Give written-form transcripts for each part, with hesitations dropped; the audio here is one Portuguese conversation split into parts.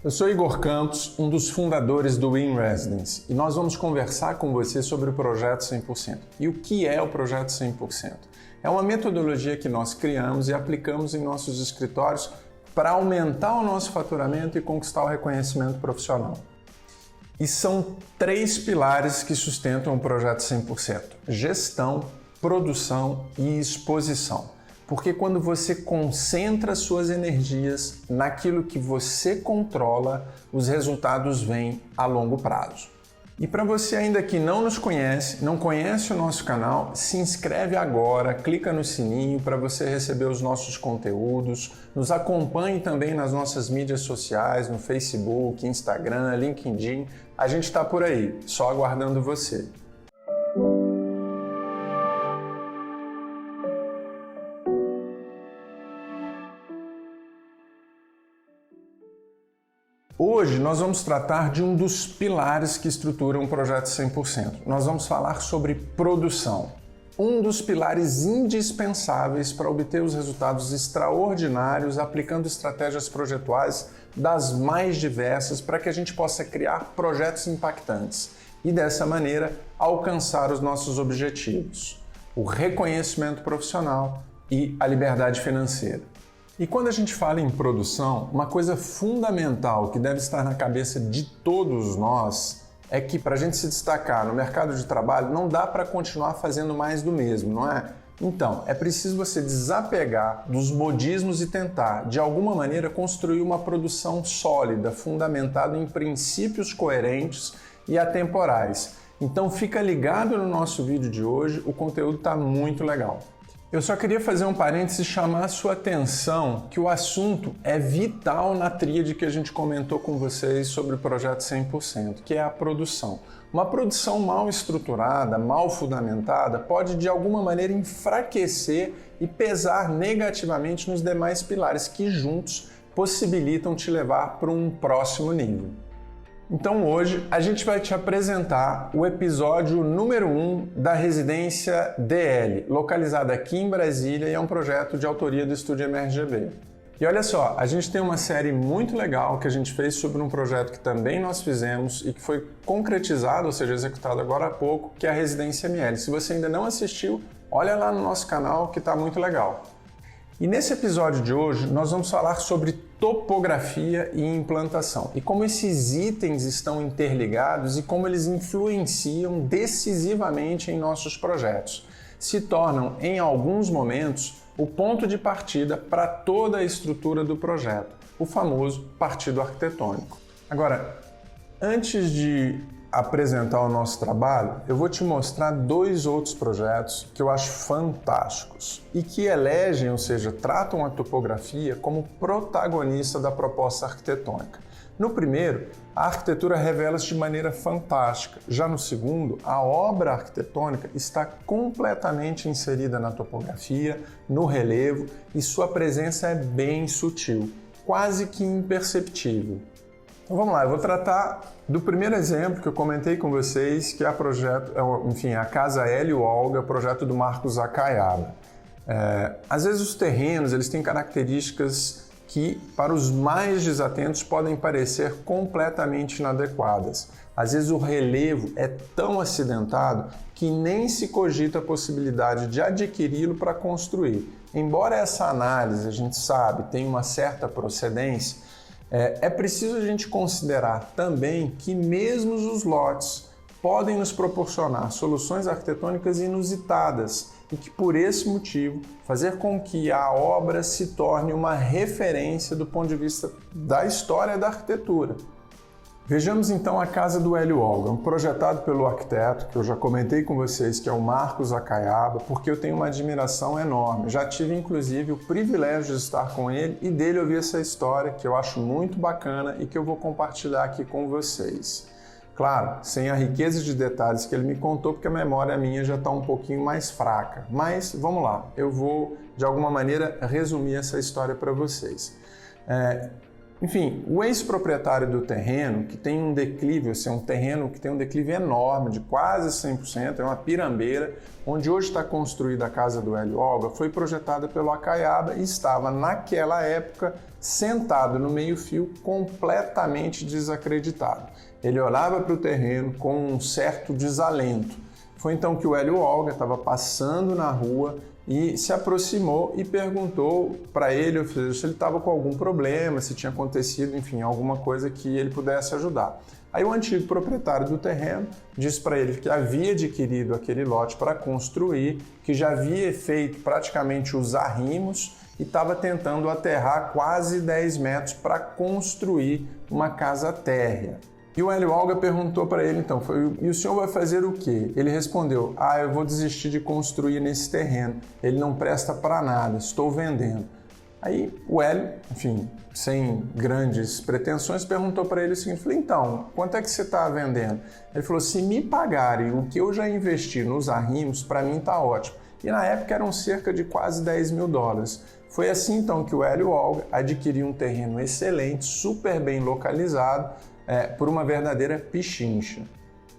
Eu sou Igor Campos, um dos fundadores do In Residence, e nós vamos conversar com você sobre o Projeto 100%. E o que é o Projeto 100%? É uma metodologia que nós criamos e aplicamos em nossos escritórios para aumentar o nosso faturamento e conquistar o reconhecimento profissional. E são 3 pilares que sustentam o Projeto 100%: gestão, produção e exposição. Porque quando você concentra suas energias naquilo que você controla, os resultados vêm a longo prazo. E para você ainda que não nos conhece, não conhece o nosso canal, se inscreve agora, clica no sininho para você receber os nossos conteúdos, nos acompanhe também nas nossas mídias sociais, no Facebook, Instagram, LinkedIn, a gente está por aí, só aguardando você. Hoje nós vamos tratar de um dos pilares que estruturam o Projeto 100%. Nós vamos falar sobre produção, um dos pilares indispensáveis para obter os resultados extraordinários aplicando estratégias projetuais das mais diversas para que a gente possa criar projetos impactantes e dessa maneira alcançar os nossos objetivos, o reconhecimento profissional e a liberdade financeira. E quando a gente fala em produção, uma coisa fundamental que deve estar na cabeça de todos nós é que para a gente se destacar no mercado de trabalho não dá para continuar fazendo mais do mesmo, não é? Então, é preciso você desapegar dos modismos e tentar, de alguma maneira, construir uma produção sólida, fundamentada em princípios coerentes e atemporais. Então fica ligado no nosso vídeo de hoje, o conteúdo está muito legal. Eu só queria fazer um parênteses e chamar a sua atenção que o assunto é vital na tríade que a gente comentou com vocês sobre o Projeto 100%, que é a produção. Uma produção mal estruturada, mal fundamentada, pode de alguma maneira enfraquecer e pesar negativamente nos demais pilares que juntos possibilitam te levar para um próximo nível. Então hoje a gente vai te apresentar o episódio número 1 da Residência DL, localizada aqui em Brasília e é um projeto de autoria do Estúdio MRGB. E olha só, a gente tem uma série muito legal que a gente fez sobre um projeto que também nós fizemos e que foi concretizado, ou seja, executado agora há pouco, que é a Residência ML. Se você ainda não assistiu, olha lá no nosso canal que está muito legal. E nesse episódio de hoje nós vamos falar sobre topografia e implantação e como esses itens estão interligados e como eles influenciam decisivamente em nossos projetos. Se tornam, em alguns momentos, o ponto de partida para toda a estrutura do projeto, o famoso partido arquitetônico. Agora, antes de apresentar o nosso trabalho, eu vou te mostrar 2 outros projetos que eu acho fantásticos e que elegem, ou seja, tratam a topografia como protagonista da proposta arquitetônica. No primeiro, a arquitetura revela-se de maneira fantástica. Já no segundo, a obra arquitetônica está completamente inserida na topografia, no relevo e sua presença é bem sutil, quase que imperceptível. Então vamos lá, eu vou tratar do primeiro exemplo que eu comentei com vocês, que é a Casa Hélio Olga, projeto do Marcos Acaiaba. Às vezes os terrenos eles têm características que, para os mais desatentos, podem parecer completamente inadequadas. Às vezes o relevo é tão acidentado que nem se cogita a possibilidade de adquiri-lo para construir. Embora essa análise, a gente sabe, tenha uma certa procedência, é preciso a gente considerar também que mesmo os lotes podem nos proporcionar soluções arquitetônicas inusitadas e que, por esse motivo, fazer com que a obra se torne uma referência do ponto de vista da história da arquitetura. Vejamos então a Casa do Hélio Olga, projetado pelo arquiteto, que eu já comentei com vocês, que é o Marcos Acaiaba, porque eu tenho uma admiração enorme. Já tive, inclusive, o privilégio de estar com ele e dele ouvir essa história, que eu acho muito bacana e que eu vou compartilhar aqui com vocês. Claro, sem a riqueza de detalhes que ele me contou, porque a memória minha já está um pouquinho mais fraca. Mas, vamos lá, eu vou, de alguma maneira, resumir essa história para vocês. Enfim, o ex-proprietário do terreno, que tem um declive, assim, um terreno que tem um declive enorme, de quase 100%, é uma pirambeira, onde hoje está construída a casa do Hélio Olga, foi projetada pelo Acaiaba e estava, naquela época, sentado no meio-fio, completamente desacreditado. Ele olhava para o terreno com um certo desalento. Foi então que o Hélio Olga estava passando na rua e se aproximou e perguntou para ele se ele estava com algum problema, se tinha acontecido, enfim, alguma coisa que ele pudesse ajudar. Aí o antigo proprietário do terreno disse para ele que havia adquirido aquele lote para construir, que já havia feito praticamente os arrimos e estava tentando aterrar quase 10 metros para construir uma casa térrea. E o Hélio Olga perguntou para ele, então, e o senhor vai fazer o quê? Ele respondeu, eu vou desistir de construir nesse terreno, ele não presta para nada, estou vendendo. Aí o Hélio, enfim, sem grandes pretensões, perguntou para ele o seguinte, falei, então, quanto é que você está vendendo? Ele falou, se me pagarem o que eu já investi nos arrimos, para mim está ótimo. E na época eram cerca de quase 10 mil dólares. Foi assim então que o Hélio Olga adquiriu um terreno excelente, super bem localizado, por uma verdadeira pichincha.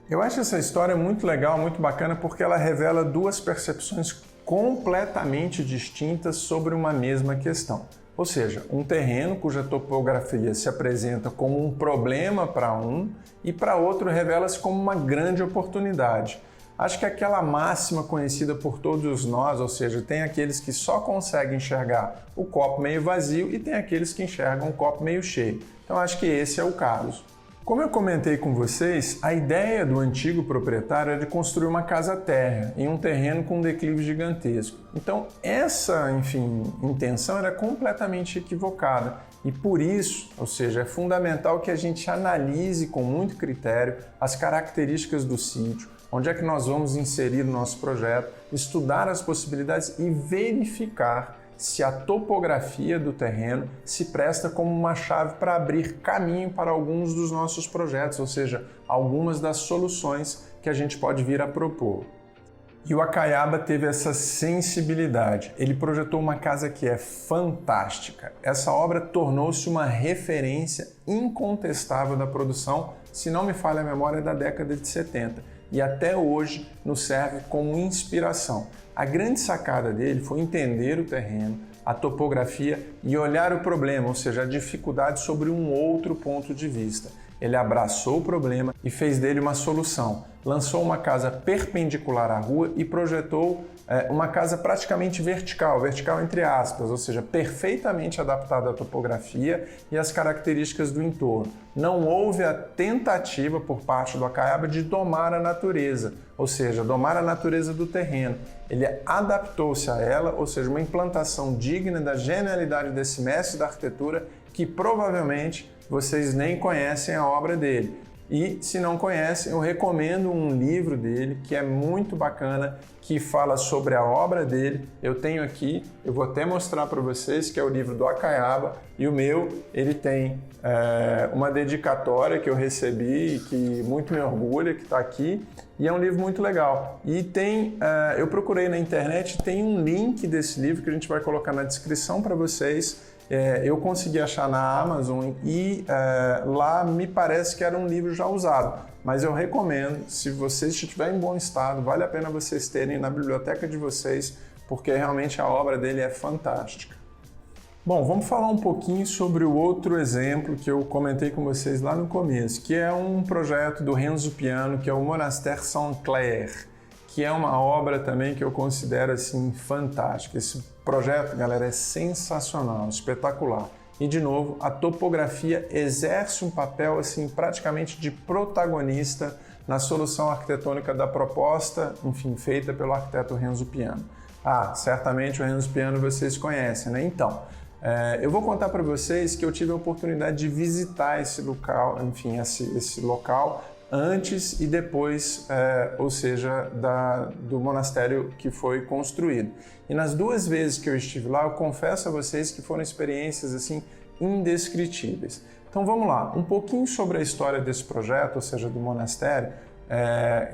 Eu acho essa história muito legal, muito bacana, porque ela revela duas percepções completamente distintas sobre uma mesma questão. Ou seja, um terreno cuja topografia se apresenta como um problema para um e para outro revela-se como uma grande oportunidade. Acho que aquela máxima conhecida por todos nós, ou seja, tem aqueles que só conseguem enxergar o copo meio vazio e tem aqueles que enxergam o copo meio cheio. Então acho que esse é o caso. Como eu comentei com vocês, a ideia do antigo proprietário era de construir uma casa térrea em um terreno com um declive gigantesco. Então essa, intenção era completamente equivocada e por isso, ou seja, é fundamental que a gente analise com muito critério as características do sítio, onde é que nós vamos inserir o nosso projeto, estudar as possibilidades e verificar se a topografia do terreno se presta como uma chave para abrir caminho para alguns dos nossos projetos, ou seja, algumas das soluções que a gente pode vir a propor. E o Acaiaba teve essa sensibilidade. Ele projetou uma casa que é fantástica. Essa obra tornou-se uma referência incontestável da produção, se não me falha a memória, da década de 70. E até hoje nos serve como inspiração. A grande sacada dele foi entender o terreno, a topografia e olhar o problema, ou seja, a dificuldade sobre um outro ponto de vista. Ele abraçou o problema e fez dele uma solução. Lançou uma casa perpendicular à rua e projetou uma casa praticamente vertical entre aspas, ou seja, perfeitamente adaptada à topografia e às características do entorno. Não houve a tentativa por parte do Acaiaba de domar a natureza, ou seja, domar a natureza do terreno. Ele adaptou-se a ela, ou seja, uma implantação digna da genialidade desse mestre da arquitetura que provavelmente vocês nem conhecem a obra dele. E se não conhecem, eu recomendo um livro dele que é muito bacana, que fala sobre a obra dele. Eu tenho aqui, eu vou até mostrar para vocês, que é o livro do Acaiaba, e o meu, ele tem uma dedicatória que eu recebi, que muito me orgulha, que está aqui, e é um livro muito legal. E tem, eu procurei na internet, tem um link desse livro que a gente vai colocar na descrição para vocês. Eu consegui achar na Amazon e lá me parece que era um livro já usado, mas eu recomendo, se vocês estiverem em bom estado, vale a pena vocês terem na biblioteca de vocês, porque realmente a obra dele é fantástica. Bom, vamos falar um pouquinho sobre o outro exemplo que eu comentei com vocês lá no começo, que é um projeto do Renzo Piano, que é o Monastère Sainte-Claire, que é uma obra também que eu considero assim fantástica. Esse projeto, galera, é sensacional, espetacular. E de novo, a topografia exerce um papel assim praticamente de protagonista na solução arquitetônica da proposta, feita pelo arquiteto Renzo Piano. Certamente o Renzo Piano vocês conhecem, né? Então, eu vou contar para vocês que eu tive a oportunidade de visitar esse local, esse local antes e depois, ou seja, do monastério que foi construído. E nas duas vezes que eu estive lá, eu confesso a vocês que foram experiências assim indescritíveis. Então vamos lá, um pouquinho sobre a história desse projeto, ou seja, do monastério,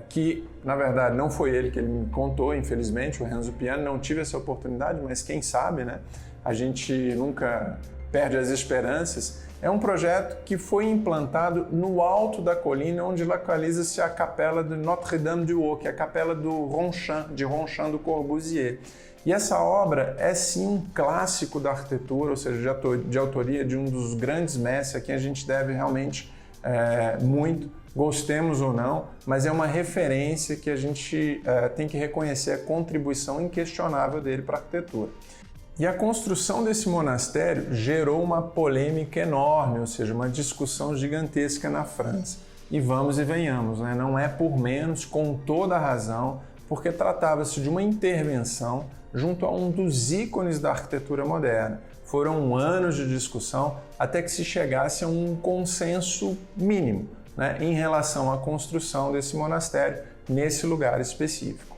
que na verdade não foi ele que ele me contou, infelizmente, o Renzo Piano, não tive essa oportunidade, mas quem sabe, né? A gente nunca perde as esperanças. É um projeto que foi implantado no alto da colina, onde localiza-se a capela de Notre-Dame-du-Haut, que é a capela do Ronchamp, de Ronchamp do Corbusier. E essa obra é sim um clássico da arquitetura, ou seja, de autoria de um dos grandes mestres a quem a gente deve realmente muito, gostemos ou não, mas é uma referência que a gente tem que reconhecer a contribuição inquestionável dele para a arquitetura. E a construção desse monastério gerou uma polêmica enorme, ou seja, uma discussão gigantesca na França. E vamos e venhamos, né? Não é por menos, com toda a razão, porque tratava-se de uma intervenção junto a um dos ícones da arquitetura moderna. Foram anos de discussão até que se chegasse a um consenso mínimo, né, em relação à construção desse monastério nesse lugar específico.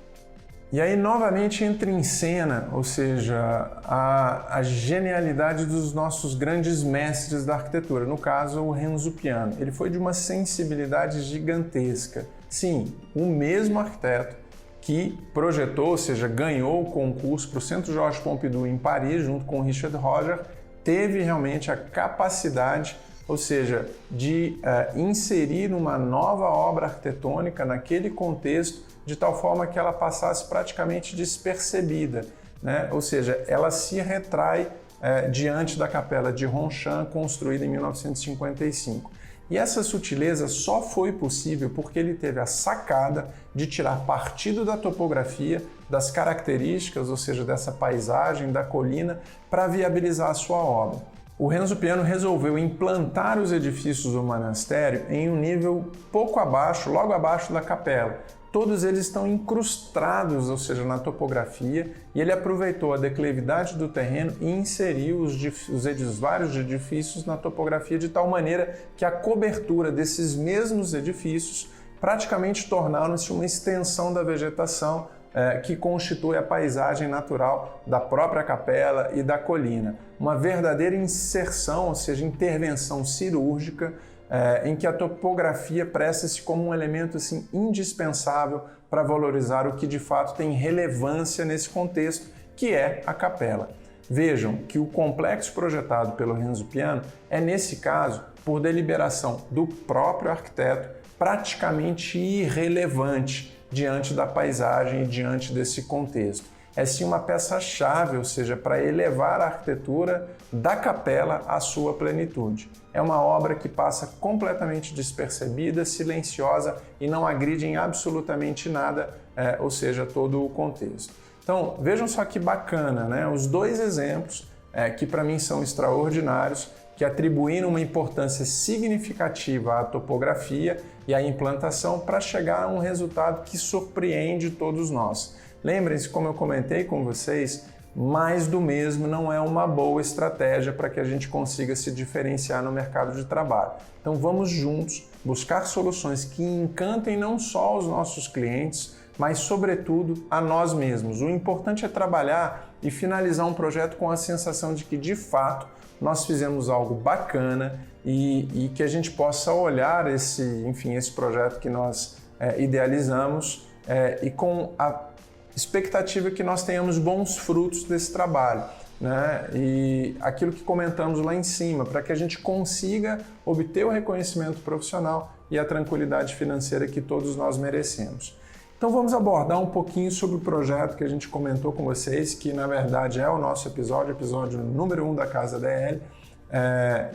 E aí novamente entra em cena, ou seja, a genialidade dos nossos grandes mestres da arquitetura, no caso o Renzo Piano. Ele foi de uma sensibilidade gigantesca. Sim, o mesmo arquiteto que projetou, ou seja, ganhou o concurso para o Centro Georges Pompidou em Paris, junto com Richard Roger, teve realmente a capacidade, ou seja, de inserir uma nova obra arquitetônica naquele contexto, de tal forma que ela passasse praticamente despercebida, né? Ou seja, ela se retrai diante da capela de Ronchamp, construída em 1955. E essa sutileza só foi possível porque ele teve a sacada de tirar partido da topografia, das características, ou seja, dessa paisagem, da colina, para viabilizar a sua obra. O Renzo Piano resolveu implantar os edifícios do monastério em um nível pouco abaixo, logo abaixo da capela. Todos eles estão incrustados, ou seja, na topografia, e ele aproveitou a declividade do terreno e inseriu os vários edifícios na topografia de tal maneira que a cobertura desses mesmos edifícios praticamente tornaram-se uma extensão da vegetação que constitui a paisagem natural da própria capela e da colina. Uma verdadeira inserção, ou seja, intervenção cirúrgica, em que a topografia presta-se como um elemento assim, indispensável para valorizar o que de fato tem relevância nesse contexto, que é a capela. Vejam que o complexo projetado pelo Renzo Piano é, nesse caso, por deliberação do próprio arquiteto, praticamente irrelevante diante da paisagem e diante desse contexto. É sim uma peça-chave, ou seja, para elevar a arquitetura da capela à sua plenitude. É uma obra que passa completamente despercebida, silenciosa e não agride em absolutamente nada, ou seja, todo o contexto. Então, vejam só que bacana, né? Os dois exemplos que para mim são extraordinários, que atribuíram uma importância significativa à topografia e à implantação para chegar a um resultado que surpreende todos nós. Lembrem-se, como eu comentei com vocês, mais do mesmo não é uma boa estratégia para que a gente consiga se diferenciar no mercado de trabalho. Então vamos juntos buscar soluções que encantem não só os nossos clientes, mas sobretudo a nós mesmos. O importante é trabalhar e finalizar um projeto com a sensação de que de fato nós fizemos algo bacana e que a gente possa olhar esse projeto que nós idealizamos e com a expectativa que nós tenhamos bons frutos desse trabalho, né? E aquilo que comentamos lá em cima, para que a gente consiga obter o reconhecimento profissional e a tranquilidade financeira que todos nós merecemos. Então vamos abordar um pouquinho sobre o projeto que a gente comentou com vocês, que na verdade é o nosso episódio número 1 da Casa DL,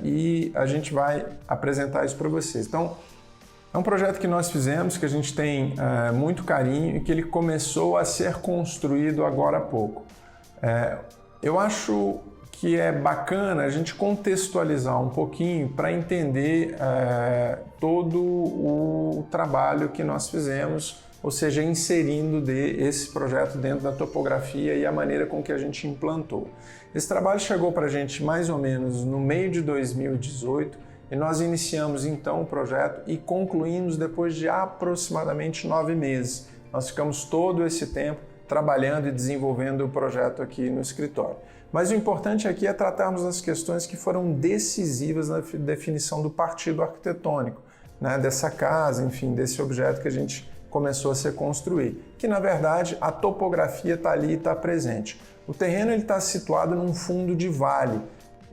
e a gente vai apresentar isso para vocês. Então, é um projeto que nós fizemos, que a gente tem muito carinho e que ele começou a ser construído agora há pouco. Eu acho que é bacana a gente contextualizar um pouquinho para entender todo o trabalho que nós fizemos, ou seja, inserindo esse projeto dentro da topografia e a maneira com que a gente implantou. Esse trabalho chegou para a gente mais ou menos no meio de 2018, e nós iniciamos então o projeto e concluímos depois de aproximadamente 9 meses. Nós ficamos todo esse tempo trabalhando e desenvolvendo o projeto aqui no escritório. Mas o importante aqui é tratarmos das questões que foram decisivas na definição do partido arquitetônico, né, dessa casa, enfim, desse objeto que a gente começou a se construir, que na verdade a topografia está ali e está presente. O terreno está situado num fundo de vale,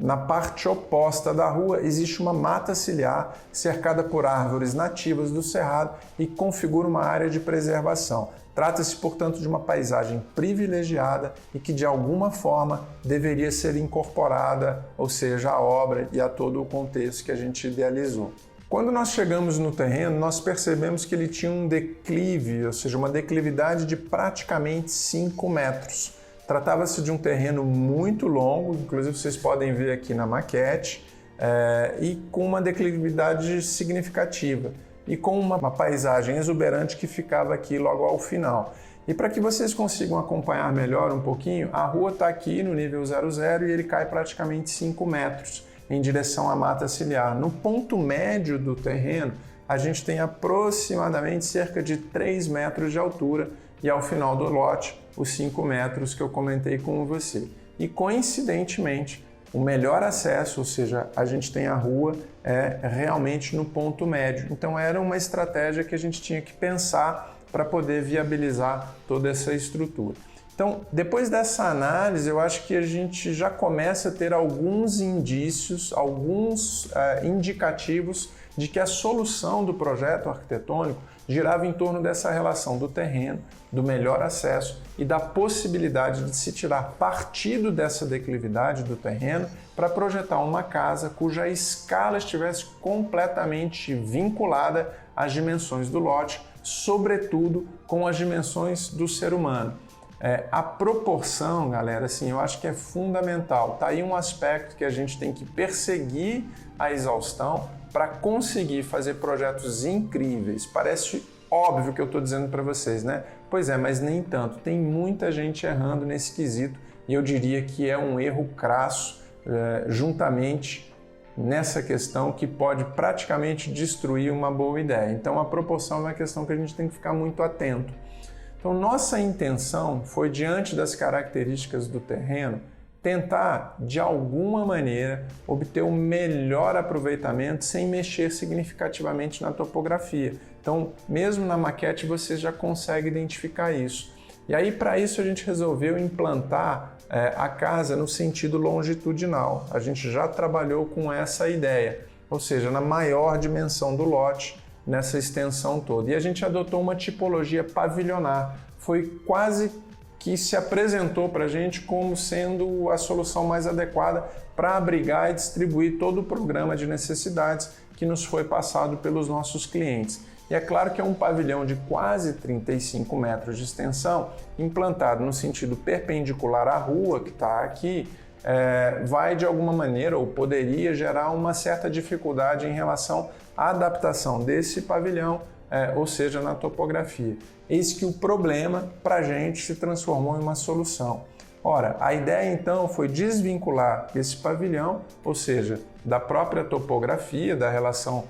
Na parte oposta da rua existe uma mata ciliar cercada por árvores nativas do cerrado e configura uma área de preservação. Trata-se, portanto, de uma paisagem privilegiada e que, de alguma forma, deveria ser incorporada, ou seja, à obra e a todo o contexto que a gente idealizou. Quando nós chegamos no terreno, nós percebemos que ele tinha um declive, ou seja, uma declividade de praticamente 5 metros. Tratava-se de um terreno muito longo, inclusive vocês podem ver aqui na maquete, e com uma declividade significativa e com uma paisagem exuberante que ficava aqui logo ao final. E para que vocês consigam acompanhar melhor um pouquinho, a rua está aqui no nível 00 e ele cai praticamente 5 metros em direção à mata ciliar. No ponto médio do terreno, a gente tem aproximadamente cerca de 3 metros de altura e ao final do lote, os 5 metros que eu comentei com você. E coincidentemente, o melhor acesso, ou seja, a gente tem a rua realmente no ponto médio. Então era uma estratégia que a gente tinha que pensar para poder viabilizar toda essa estrutura. Então, depois dessa análise, eu acho que a gente já começa a ter alguns indícios, alguns indicativos de que a solução do projeto arquitetônico girava em torno dessa relação do terreno, do melhor acesso e da possibilidade de se tirar partido dessa declividade do terreno para projetar uma casa cuja escala estivesse completamente vinculada às dimensões do lote, sobretudo com as dimensões do ser humano. A proporção, galera, assim, eu acho que é fundamental. Tá aí um aspecto que a gente tem que perseguir a exaustão para conseguir fazer projetos incríveis. Parece óbvio que eu estou dizendo para vocês, né? Pois é, mas nem tanto. Tem muita gente errando nesse quesito e eu diria que é um erro crasso, juntamente nessa questão que pode praticamente destruir uma boa ideia. Então a proporção é uma questão que a gente tem que ficar muito atento. Então nossa intenção foi, diante das características do terreno, tentar, de alguma maneira, obter o melhor aproveitamento sem mexer significativamente na topografia. Então, mesmo na maquete, você já consegue identificar isso. E aí, para isso, a gente resolveu implantar a casa no sentido longitudinal. A gente já trabalhou com essa ideia, ou seja, na maior dimensão do lote, nessa extensão toda. E a gente adotou uma tipologia pavilionar. Foi quase que se apresentou para a gente como sendo a solução mais adequada para abrigar e distribuir todo o programa de necessidades que nos foi passado pelos nossos clientes. E é claro que é um pavilhão de quase 35 metros de extensão, implantado no sentido perpendicular à rua que está aqui, vai de alguma maneira ou poderia gerar uma certa dificuldade em relação à adaptação desse pavilhão, ou seja, na topografia. Eis que o problema para a gente se transformou em uma solução. Ora, a ideia então foi desvincular esse pavilhão, ou seja, da própria topografia, da relação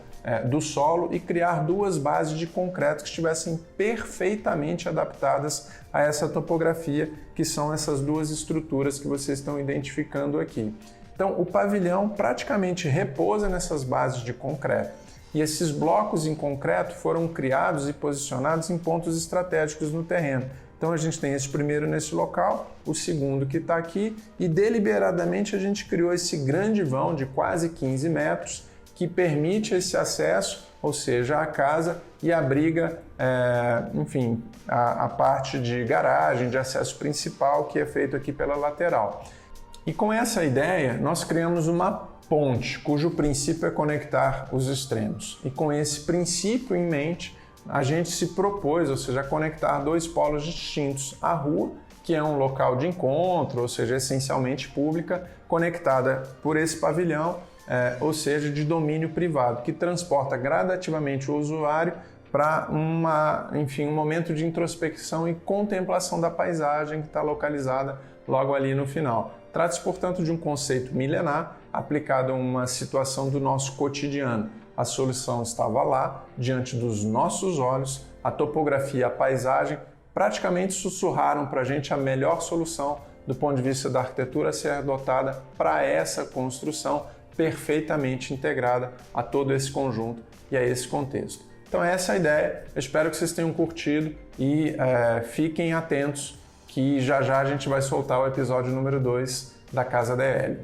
do solo, e criar duas bases de concreto que estivessem perfeitamente adaptadas a essa topografia, que são essas duas estruturas que vocês estão identificando aqui. Então, o pavilhão praticamente repousa nessas bases de concreto. E esses blocos em concreto foram criados e posicionados em pontos estratégicos no terreno. Então a gente tem esse primeiro nesse local, o segundo que está aqui, e deliberadamente a gente criou esse grande vão de quase 15 metros que permite esse acesso, ou seja, a casa, e abriga, enfim, a parte de garagem, de acesso principal, que é feito aqui pela lateral. E com essa ideia, nós criamos uma ponte, cujo princípio é conectar os extremos. E com esse princípio em mente, a gente se propôs, ou seja, conectar dois polos distintos. A rua, que é um local de encontro, ou seja, essencialmente pública, conectada por esse pavilhão, ou seja, de domínio privado, que transporta gradativamente o usuário para um momento de introspecção e contemplação da paisagem que está localizada logo ali no final. Trata-se, portanto, de um conceito milenar aplicado a uma situação do nosso cotidiano. A solução estava lá, diante dos nossos olhos, a topografia, a paisagem praticamente sussurraram para a gente a melhor solução do ponto de vista da arquitetura a ser adotada para essa construção perfeitamente integrada a todo esse conjunto e a esse contexto. Então essa é a ideia, eu espero que vocês tenham curtido e fiquem atentos que já já a gente vai soltar o episódio número 2 da Casa DL.